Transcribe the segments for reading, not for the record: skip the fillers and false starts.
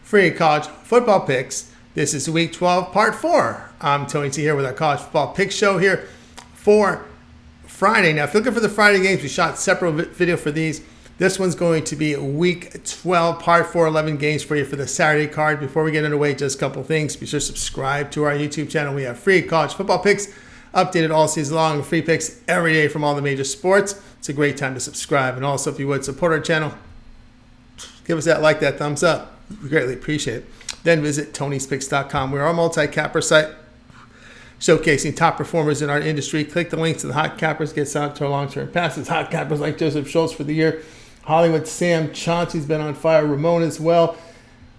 free college football picks. This is week 12, part 4. I'm Tony T here with our college football pick show here for Friday. Now, if you're looking for the Friday games, we shot separate video for these. This one's going to be week 12, part 4, 11 games for you for the Saturday card. Before we get underway, just a couple things. Be sure to subscribe to our YouTube channel. We have free college football picks updated all season long, free picks every day from all the major sports. It's a great time to subscribe. And also, if you would support our channel, give us that like, that thumbs up. We greatly appreciate it. Then visit Tony'sPicks.com. We're our multi-capper site showcasing top performers in our industry. Click the links to the hot cappers, gets out to our long-term passes. Hot cappers like Joseph Schultz for the year. Hollywood Sam, Chauncey's been on fire. Ramon as well.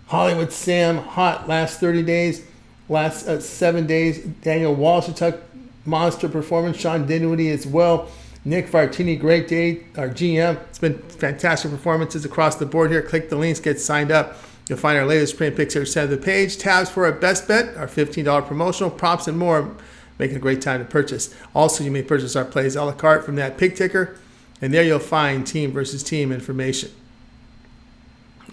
Hollywood Sam, hot last 30 days. Last 7 days. Daniel Walsh took monster performance. Sean Dinwiddie as well. Nick Vartini, great day. Our GM. It's been fantastic performances across the board here. Click the links, get signed up. You'll find our latest print picks here at the center of the page. Tabs for our best bet, our $15 promotional, props, and more. Making a great time to purchase. Also, you may purchase our plays a la carte from that pick ticker. And there you'll find team versus team information.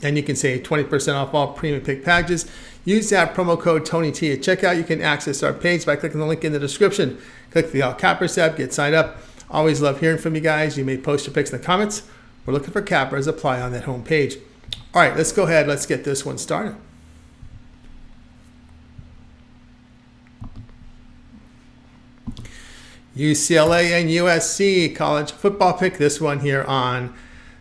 And you can save 20% off all premium pick packages. Use that promo code TonyT at checkout. You can access our page by clicking the link in the description. Click the All Cappers tab, get signed up. Always love hearing from you guys. You may post your picks in the comments. We're looking for cappers. Apply on that home page. All right, let's go ahead. Let's get this one started. UCLA and USC college football pick. This one here on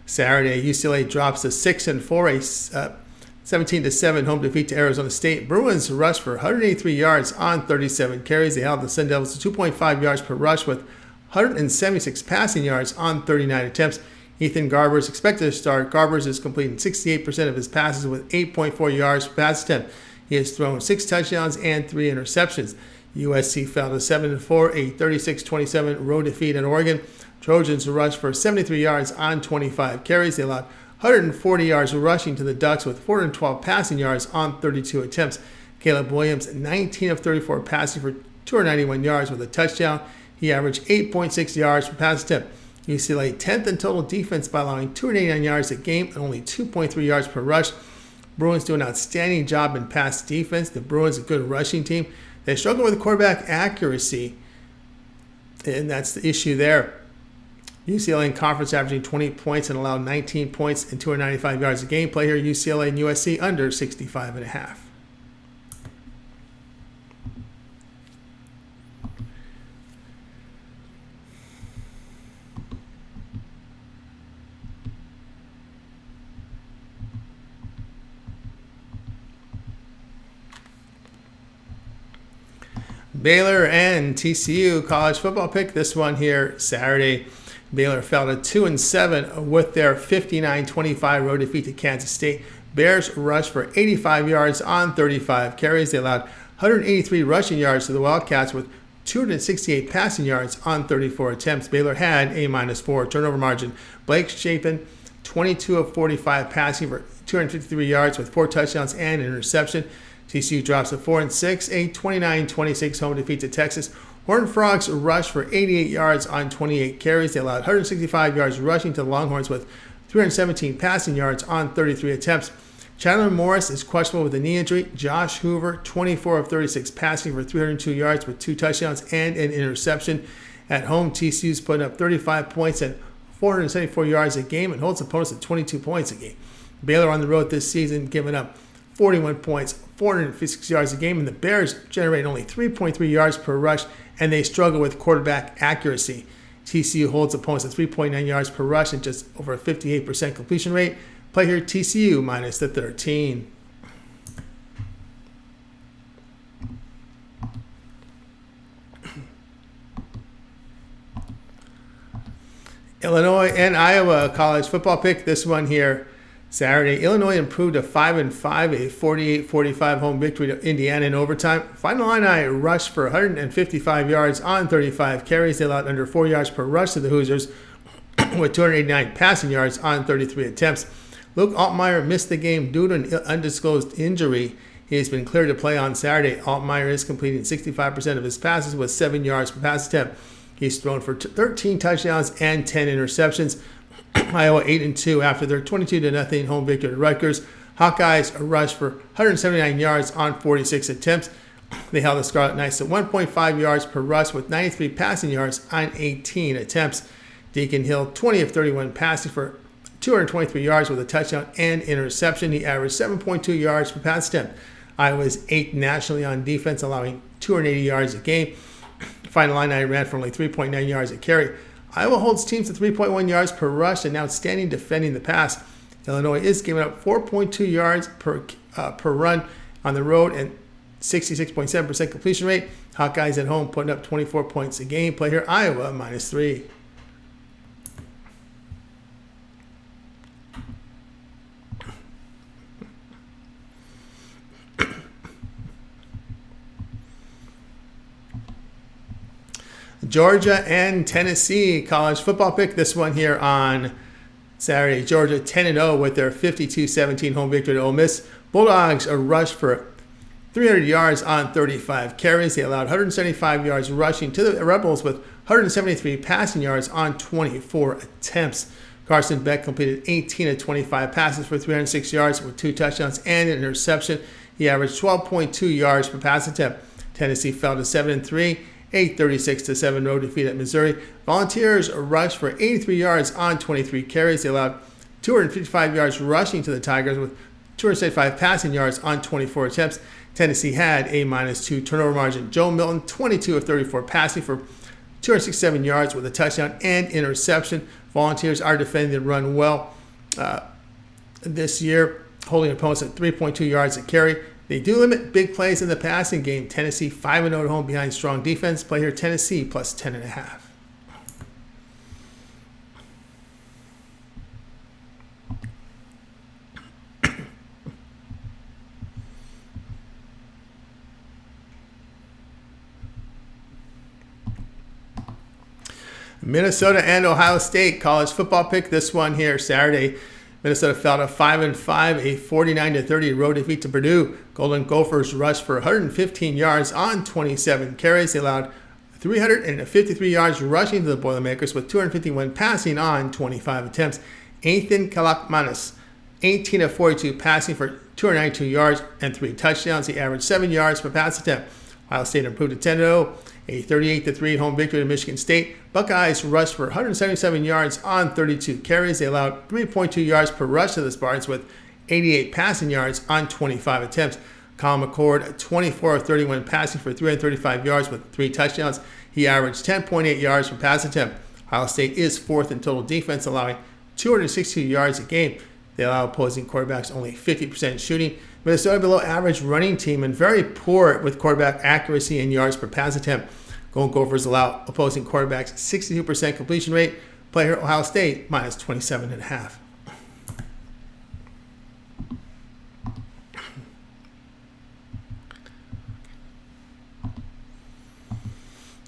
Saturday. UCLA drops to 6-4, a 17-7 home defeat to Arizona State. Bruins rush for 183 yards on 37 carries. They held the Sun Devils to 2.5 yards per rush with 176 passing yards on 39 attempts. Ethan Garber is expected to start. Garbers is completing 68% of his passes with 8.4 yards per pass attempt. He has thrown 6 touchdowns and 3 interceptions. USC fell to 7-4, a 36-27 road defeat in Oregon. Trojans rushed for 73 yards on 25 carries. They allowed 140 yards rushing to the Ducks with 412 passing yards on 32 attempts. Caleb Williams, 19 of 34 passing for 291 yards with a touchdown. He averaged 8.6 yards per pass attempt. UCLA 10th in total defense by allowing 289 yards a game and only 2.3 yards per rush. Bruins do an outstanding job in pass defense. The Bruins a good rushing team. They struggle with quarterback accuracy, and that's the issue there. UCLA in conference averaging 20 points and allowed 19 points and 295 yards a game. Play here UCLA and USC under 65.5. Baylor and TCU college football pick. This one here Saturday. Baylor fell to 2-7 with their 59-25 road defeat to Kansas State. Bears rushed for 85 yards on 35 carries. They allowed 183 rushing yards to the Wildcats with 268 passing yards on 34 attempts. Baylor had a -4 turnover margin. Blake Shapen, 22 of 45 passing for 253 yards with 4 touchdowns and an interception. TCU drops to 4-6, a 29-26 home defeat to Texas. Horned Frogs rushed for 88 yards on 28 carries. They allowed 165 yards rushing to the Longhorns with 317 passing yards on 33 attempts. Chandler Morris is questionable with a knee injury. Josh Hoover, 24 of 36 passing for 302 yards with 2 touchdowns and an interception. At home, TCU's putting up 35 points and 474 yards a game and holds opponents at 22 points a game. Baylor on the road this season giving up 41 points, 456 yards a game, and the Bears generate only 3.3 yards per rush, and they struggle with quarterback accuracy. TCU holds opponents at 3.9 yards per rush and just over a 58% completion rate. Play here TCU minus the 13. Illinois and Iowa college football pick. This one here Saturday. Illinois improved to 5-5, a 48-45 home victory to Indiana in overtime. Final Illini rushed for 155 yards on 35 carries. They allowed under 4 yards per rush to the Hoosiers with 289 passing yards on 33 attempts. Luke Altmaier missed the game due to an undisclosed injury. He has been cleared to play on Saturday. Altmaier is completing 65% of his passes with 7 yards per pass attempt. He's thrown for 13 touchdowns and 10 interceptions. Iowa 8-2 after their 22-0 home victory at Rutgers. Hawkeyes rushed for 179 yards on 46 attempts. They held the Scarlet Knights to 1.5 yards per rush with 93 passing yards on 18 attempts. Deacon Hill, 20 of 31 passing for 223 yards with a touchdown and interception. He averaged 7.2 yards per pass attempt. Iowa's 8th nationally on defense, allowing 280 yards a game. Final line, I ran for only 3.9 yards a carry. Iowa holds teams to 3.1 yards per rush and outstanding defending the pass. Illinois is giving up 4.2 yards per run on the road and 66.7% completion rate. Hawkeyes at home putting up 24 points a game. Play here, Iowa -3. Georgia and Tennessee college football pick. This one here on Saturday. Georgia 10-0 with their 52-17 home victory at Ole Miss. Bulldogs are rushed for 300 yards on 35 carries. They allowed 175 yards rushing to the Rebels with 173 passing yards on 24 attempts. Carson Beck completed 18 of 25 passes for 306 yards with 2 touchdowns and an interception. He averaged 12.2 yards per pass attempt. Tennessee fell to 7-3. A 36-7 road defeat at Missouri. Volunteers rushed for 83 yards on 23 carries. They allowed 255 yards rushing to the Tigers with 275 passing yards on 24 attempts. Tennessee had a -2 turnover margin. Joe Milton, 22 of 34 passing for 267 yards with a touchdown and interception. Volunteers are defending the run well this year, holding opponents at 3.2 yards a carry. They do limit big plays in the passing game. Tennessee 5-0 at home behind strong defense. Play here, Tennessee +10.5. Minnesota and Ohio State college football pick. This one here Saturday. Minnesota fell to 5-5, a 49-30 road defeat to Purdue. Golden Gophers rushed for 115 yards on 27 carries. They allowed 353 yards rushing to the Boilermakers with 251 passing on 25 attempts. Ethan Kalakmanis, 18 of 42 passing for 292 yards and 3 touchdowns. He averaged 7 yards per pass attempt. Ohio State improved to 10-0. A 38-3 home victory to Michigan State. Buckeyes rushed for 177 yards on 32 carries. They allowed 3.2 yards per rush to the Spartans with 88 passing yards on 25 attempts. Colin McCord, 24 of 31 passing for 335 yards with 3 touchdowns. He averaged 10.8 yards per pass attempt. Ohio State is 4th in total defense, allowing 262 yards a game. They allow opposing quarterbacks only 50% shooting. Minnesota below average running team and very poor with quarterback accuracy and yards per pass attempt. Golden Gophers allow opposing quarterbacks 62% completion rate. Play here, Ohio State -27.5.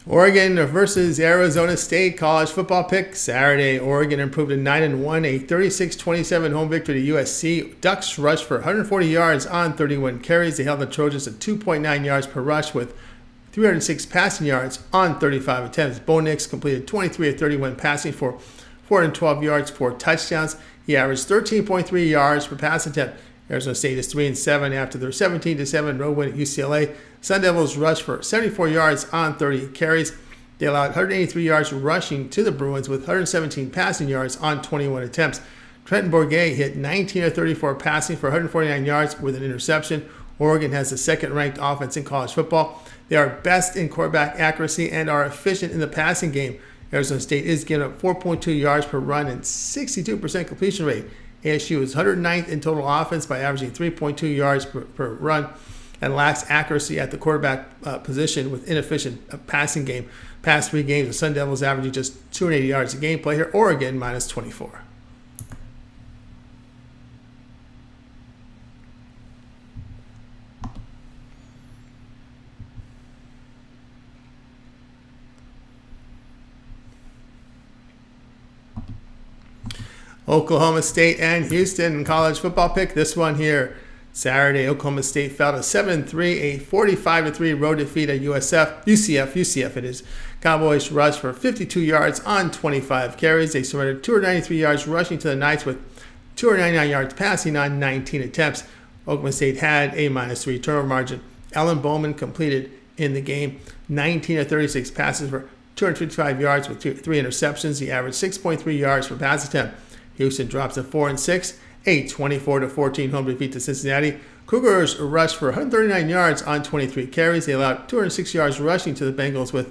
Oregon versus Arizona State college football pick. Saturday, Oregon improved to 9-1, a 36-27 home victory to USC. Ducks rushed for 140 yards on 31 carries. They held the Trojans at 2.9 yards per rush with 306 passing yards on 35 attempts. Bo Nix completed 23 of 31 passing for 412 yards, 4 touchdowns. He averaged 13.3 yards per pass attempt. Arizona State is 3-7 after their 17-7 road win at UCLA. Sun Devils rushed for 74 yards on 30 carries. They allowed 183 yards rushing to the Bruins with 117 passing yards on 21 attempts. Trenton Bourguet hit 19 of 34 passing for 149 yards with an interception. Oregon has the second-ranked offense in college football. They are best in quarterback accuracy and are efficient in the passing game. Arizona State is giving up 4.2 yards per run and 62% completion rate. ASU is 109th in total offense by averaging 3.2 yards per run and lacks accuracy at the quarterback position with inefficient passing game. Past 3 games, the Sun Devils averaging just 280 yards a game. Play here, Oregon -24. Oklahoma State and Houston college football pick. This one here Saturday, Oklahoma State fell to 7-3, a 45-3 road defeat at UCF it is. Cowboys rushed for 52 yards on 25 carries. They surrendered 293 yards rushing to the Knights with 299 yards passing on 19 attempts. Oklahoma State had a -3 turnover margin. Alan Bowman completed in the game 19 of 36 passes for 255 yards with 3 interceptions. He averaged 6.3 yards per pass attempt. Houston drops to 4-6, a 24-14 home defeat to Cincinnati. Cougars rushed for 139 yards on 23 carries. They allowed 206 yards rushing to the Bengals to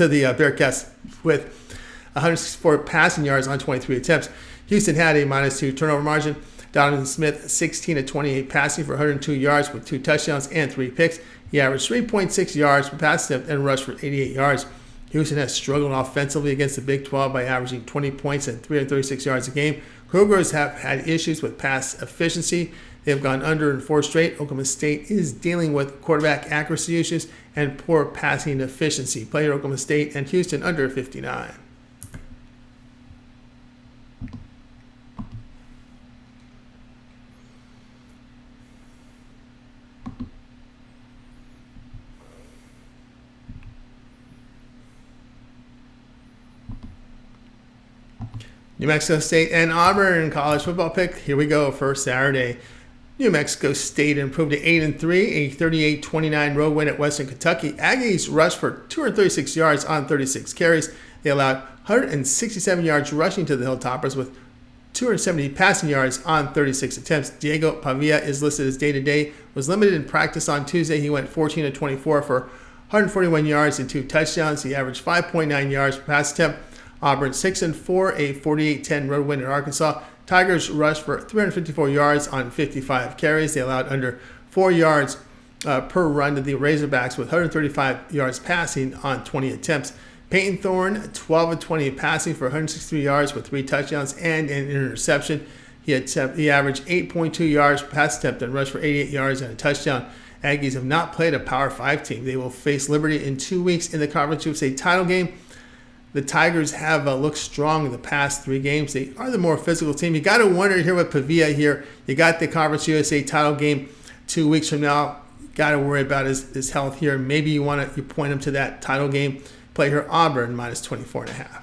the Bearcats with 164 passing yards on 23 attempts. Houston had a -2 turnover margin. Donovan Smith, 16 of 28 passing for 102 yards with 2 touchdowns and 3 picks. He averaged 3.6 yards per pass attempt and rushed for 88 yards. Houston has struggled offensively against the Big 12 by averaging 20 points and 336 yards a game. Cougars have had issues with pass efficiency. They have gone under in 4 straight. Oklahoma State is dealing with quarterback accuracy issues and poor passing efficiency. Play here Oklahoma State and Houston under 59. New Mexico State and Auburn college football pick. Here we go for Saturday. New Mexico State improved to 8-3, a 38-29 road win at Western Kentucky. Aggies rushed for 236 yards on 36 carries. They allowed 167 yards rushing to the Hilltoppers with 270 passing yards on 36 attempts. Diego Pavia is listed as day-to-day. Was limited in practice on Tuesday. He went 14-24 for 141 yards and 2 touchdowns. He averaged 5.9 yards per pass attempt. Auburn 6-4, a 48-10 road win at Arkansas. Tigers rushed for 354 yards on 55 carries. They allowed under 4 yards per run to the Razorbacks with 135 yards passing on 20 attempts. Peyton Thorne, 12 of 20 passing for 163 yards with 3 touchdowns and an interception. He averaged 8.2 yards per pass attempt and rushed for 88 yards and a touchdown. Aggies have not played a Power 5 team. They will face Liberty in 2 weeks in the Conference USA title game. The Tigers have looked strong in the past 3 games. They are the more physical team. You got to wonder here with Pavia here. You got the Conference USA title game 2 weeks from now. Got to worry about his health here. Maybe you point him to that title game. Play here Auburn -24.5.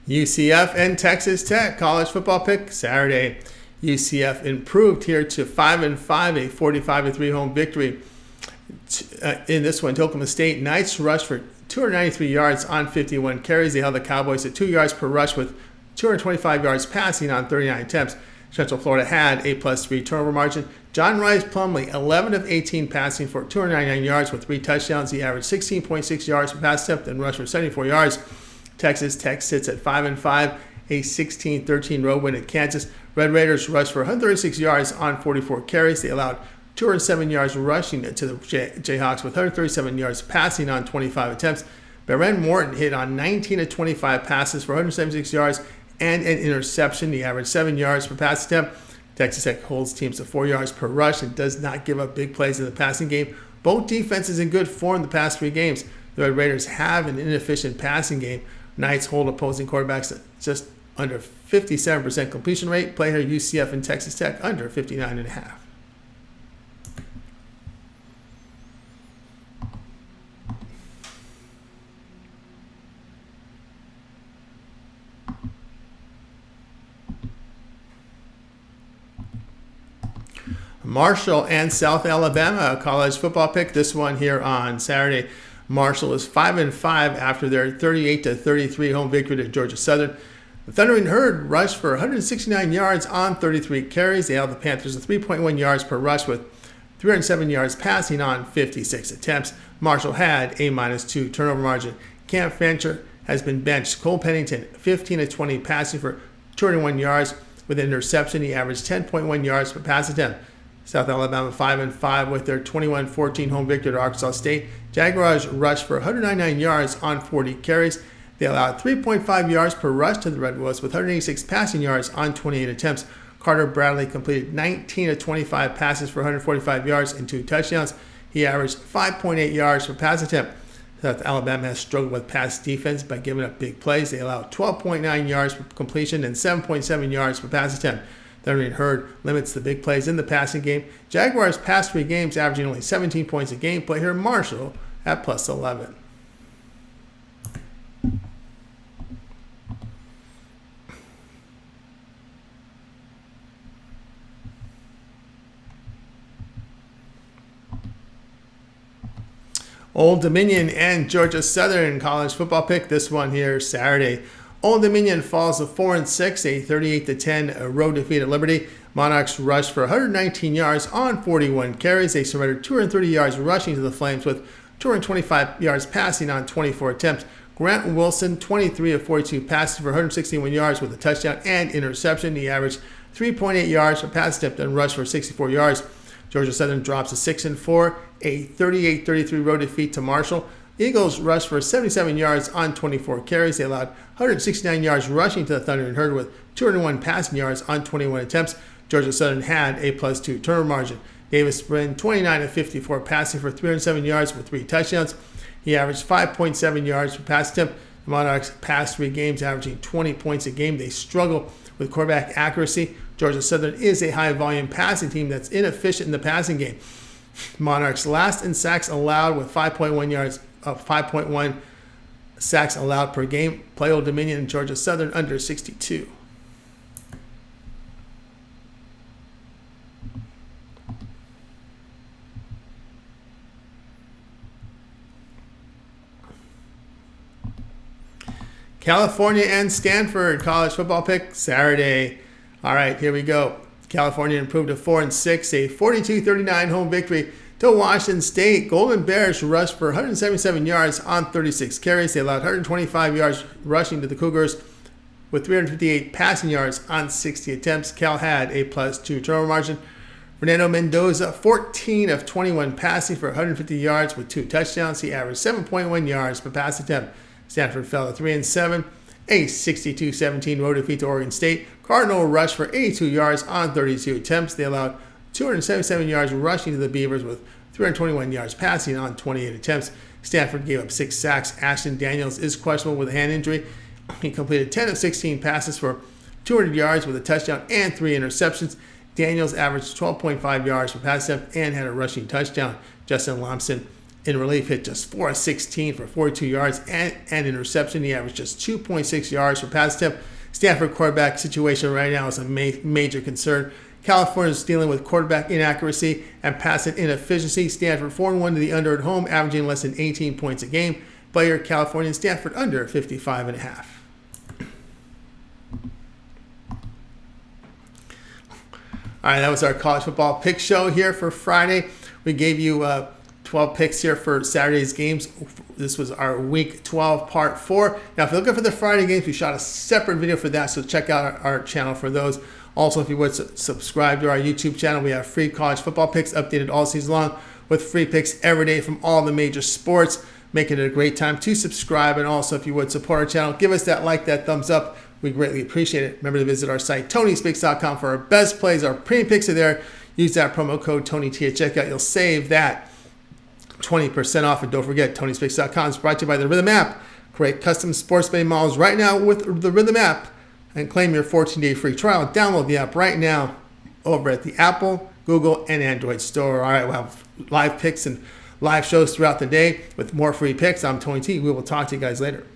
UCF and Texas Tech college football pick Saturday. UCF improved here to 5-5, a 45-3 home victory in this one. Oklahoma State Knights rushed for 293 yards on 51 carries. They held the Cowboys at 2 yards per rush with 225 yards passing on 39 attempts. Central Florida had a +3 turnover margin. John Rice Plumlee, 11 of 18 passing for 299 yards with 3 touchdowns. He averaged 16.6 yards per pass attempt and rushed for 74 yards. Texas Tech sits at 5-5, a 16-13 road win at Kansas. Red Raiders rushed for 136 yards on 44 carries. They allowed 207 yards rushing to the Jayhawks with 137 yards passing on 25 attempts. Beren Morton hit on 19 of 25 passes for 176 yards and an interception. He averaged 7 yards per pass attempt. Texas Tech holds teams to 4 yards per rush and does not give up big plays in the passing game. Both defenses in good form the past 3 games. The Red Raiders have an inefficient passing game. Knights hold opposing quarterbacks at just under 57% completion rate. Play here UCF and Texas Tech under 59.5. Marshall and South Alabama college football pick. This one here on Saturday. Marshall is 5-5 after their 38-33 home victory at Georgia Southern. The Thundering Herd rushed for 169 yards on 33 carries. They held the Panthers to 3.1 yards per rush with 307 yards passing on 56 attempts. Marshall had a -2 turnover margin. Cam Fancher has been benched. Cole Pennington, 15 of 20 passing for 201 yards with an interception. He averaged 10.1 yards per pass attempt. South Alabama 5-5 with their 21-14 home victory at Arkansas State. Jaguars rushed for 199 yards on 40 carries. They allowed 3.5 yards per rush to the Red Wolves with 186 passing yards on 28 attempts. Carter Bradley completed 19 of 25 passes for 145 yards and 2 touchdowns. He averaged 5.8 yards per pass attempt. South Alabama has struggled with pass defense by giving up big plays. They allow 12.9 yards per completion and 7.7 yards per pass attempt. Thurman Hurd limits the big plays in the passing game. Jaguars past 3 games averaging only 17 points a game. Play here Marshall at plus 11. Old Dominion and Georgia Southern college football pick. This one here Saturday. Old Dominion falls to 4-6, a 38-10 road defeat at Liberty. Monarchs rushed for 119 yards on 41 carries. They surrendered 230 yards rushing to the Flames with 225 yards passing on 24 attempts. Grant Wilson, 23 of 42 passes for 161 yards with a touchdown and interception. He averaged 3.8 yards per pass attempt and rushed for 64 yards. Georgia Southern drops to 6-4, a 38-33 road defeat to Marshall. Eagles rushed for 77 yards on 24 carries. They allowed 169 yards rushing to the Thunder and Herd with 201 passing yards on 21 attempts. Georgia Southern had a +2 turnover margin. Davis ran 29 of 54 passing for 307 yards with 3 touchdowns. He averaged 5.7 yards per pass attempt. The Monarchs past 3 games averaging 20 points a game. They struggle with quarterback accuracy. Georgia Southern is a high-volume passing team that's inefficient in the passing game. Monarchs last in sacks allowed with 5.1 sacks allowed per game. Play Old Dominion and Georgia Southern under 62. California and Stanford college football pick Saturday. All right, here we go. California improved to 4-6, a 42-39 home victory to Washington State. Golden Bears rushed for 177 yards on 36 carries. They allowed 125 yards rushing to the Cougars with 358 passing yards on 60 attempts. Cal had a +2 turnover margin. Fernando Mendoza, 14 of 21 passing for 150 yards with 2 touchdowns. He averaged 7.1 yards per pass attempt. Stanford fell to 3-7, a 62-17 road defeat to Oregon State. Cardinal rushed for 82 yards on 32 attempts. They allowed 277 yards rushing to the Beavers with 321 yards passing on 28 attempts. Stanford gave up 6 sacks. Ashton Daniels is questionable with a hand injury. He completed 10 of 16 passes for 200 yards with a touchdown and 3 interceptions. Daniels averaged 12.5 yards per pass attempt and had a rushing touchdown. Justin Lomson in relief hit just 4 of 16 for 42 yards and an interception. He averaged just 2.6 yards per pass attempt. Stanford quarterback situation right now is a major concern. California is dealing with quarterback inaccuracy and passing inefficiency. Stanford 4-1 to the under at home, averaging less than 18 points a game. Player California and Stanford under 55.5. All right, that was our college football pick show here for Friday. We gave you 12 picks here for Saturday's games. This was our week 12 part 4. Now, if you're looking for the Friday games, we shot a separate video for that, so check out our channel for those. Also, if you would subscribe to our YouTube channel, we have free college football picks updated all season long with free picks every day from all the major sports, making it a great time to subscribe. And also, if you would support our channel, give us that like, that thumbs up. We greatly appreciate it. Remember to visit our site, TonySpicks.com, for our best plays. Our premium picks are there. Use that promo code TonyT at checkout. You'll save that 20% off. And don't forget, TonySpicks.com is brought to you by the Rhythm app. Create custom sports betting models right now with the Rhythm app and claim your 14-day free trial. Download the app right now over at the Apple, Google, and Android store. All right, we'll have live picks and live shows throughout the day with more free picks. I'm Tony T. We will talk to you guys later.